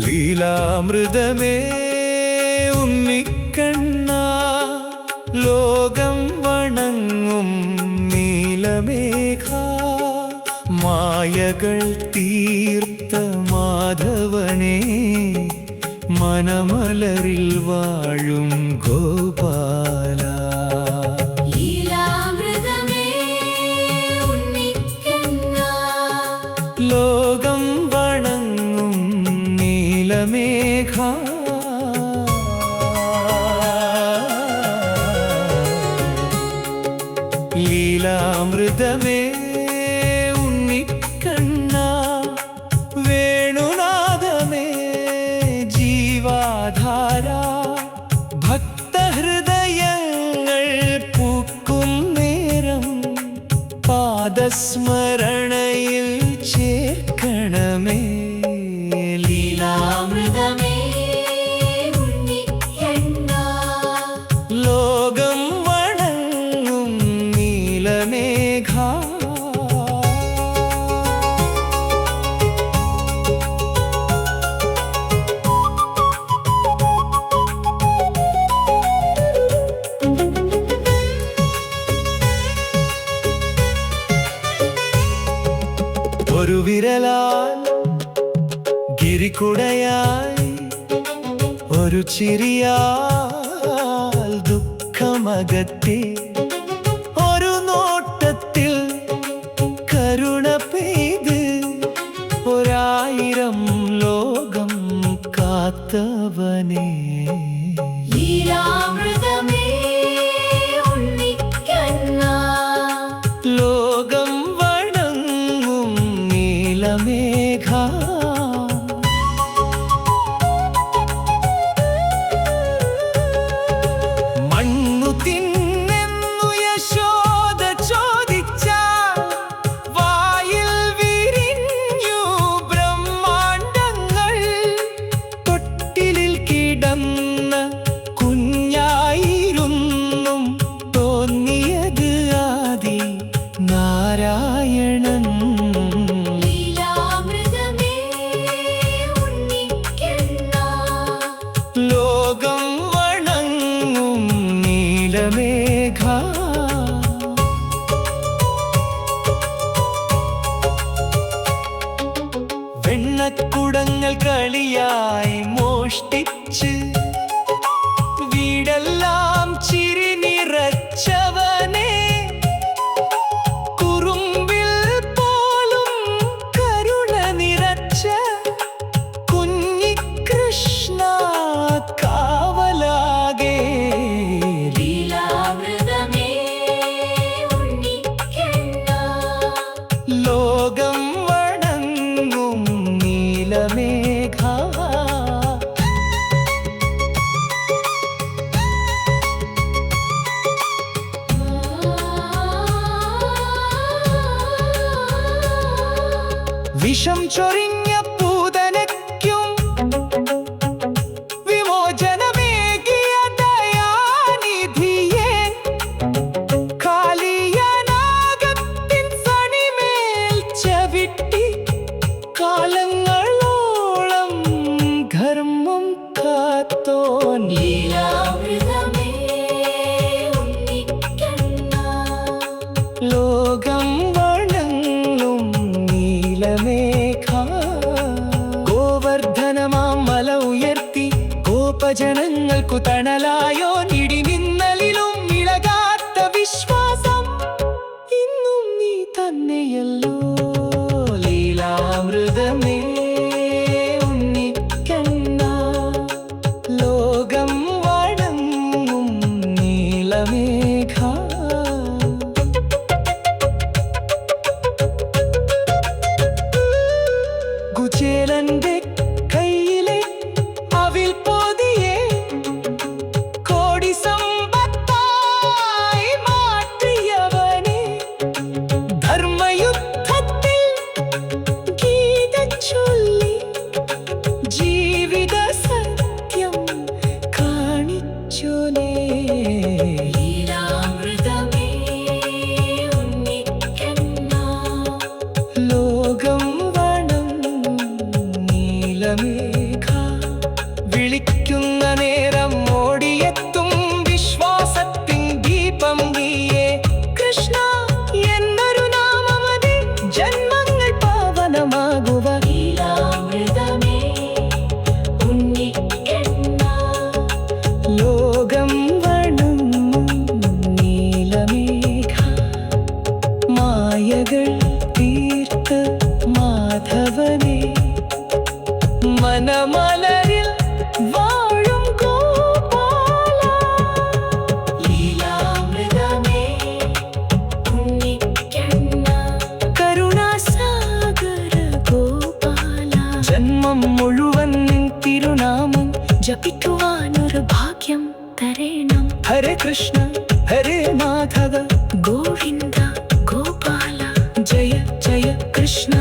ലീലാമൃതമേ ഉണ്ണിക്കണ്ണ, ലോകം വണങ്ങും നീലമേഘ, മായകൾ തീർത്ത മാധവനേ, മനമലരിൽ വാഴും ഗോപാല. ലോകം വണങ്ങും നീലമേഘ, ലീലാമൃതമേ ഉണ്ണിക്കണ്ണ, വേണുനാദമേ ജീവാധാര, ഭക്തഹൃദയങ്ങൾ പൂക്കും നേരം പാദസ്മരണയിൽ ചേർക്കണമേ. ലീലാമൃതമേ ഉണ്ണിക്കണ്ണ, ലോകം വണങ്ങും നീലമേഘ. ഒരു വിരലാൽ ഗിരിക്കുടയായി, ഒരു ചിരിയാൽ ദുഃഖമകറ്റി, ഒരു നോട്ടത്തിൽ കരുണ പെയ്ത്, ഒരായിരം ലോകം കാത്തവനേ. ലീലാമൃതമേ ഉണ്ണിക്കണ്ണ, ലോകം വണങ്ങും നീലമേഘ. മണ്ണു തിന്നെന്നു യശോദ ചോദിച്ചാൽ, വായിൽ വിരിഞ്ഞു ബ്രഹ്മാണ്ടങ്ങൾ, തൊട്ടിലിൽ കിടന്ന കുഞ്ഞായിരുന്നും തോന്നിയത് ആദി നാരായണൻ. ലീലാമൃതമേ ഉണ്ണിക്കണ്ണ, ലോകം വണങ്ങും നീലമേഘ. വെണ്ണക്കുടങ്ങൾ കളിയായി മോഷ്ടിച്ച്, വീടെല്ലാം ചിരി നിറച്ചവനേ, കുറുമ്പിൽ പോലും കരുണ നിറച്ച കുഞ്ഞികൃഷ്ണ കാവലാകെ. ലീലാമൃതമേ ഉണ്ണിക്കണ്ണ, ലോകം വണങ്ങും നീലമേഘ. വിഷം ചൊരിഞ്ഞ പൂതനയ്ക്കും വിമോചനമേകിയ ദയാനിധിയെ, കാലിയനാഗത്തിൻ സണിമേൽ ചവിട്ടി, കാലങ്ങളോളം ധർമ്മം കാത്തോൻ. ലീലാമൃതമേ ഉണ്ണിക്കണ്ണ, ലോകം വണങ്ങും നീലമേഘ. ഗോവർദ്ധനമാം മല ഉയർത്തി, ഗോപജനങ്ങൾക്കു തണലായോ, ഇടിമിന്നലിലും ഇളകാത്ത വിശ്വാസം ഇന്നും നീ തന്നെയല്ലോ. ലീലാമൃതമേ ഉണ്ണിക്കണ്ണ, ലോകം വണങ്ങും നീലമേഘ. കുചേലന്റെ കയ്യിലെ അവിൽ പൊതിയെ, കോടി സമ്പത്തായി മാറ്റിയവനെ, ധർമ്മയുദ്ധത്തിൽ ഗീത ചൊല്ലി ജപിക്കുവാനൊരു ഭാഗ്യം തരേണം. ഹരേ കൃഷ്ണ ഹരേ മാധവ ഗോവിന്ദ ഗോപാല ജയ ജയ കൃഷ്ണ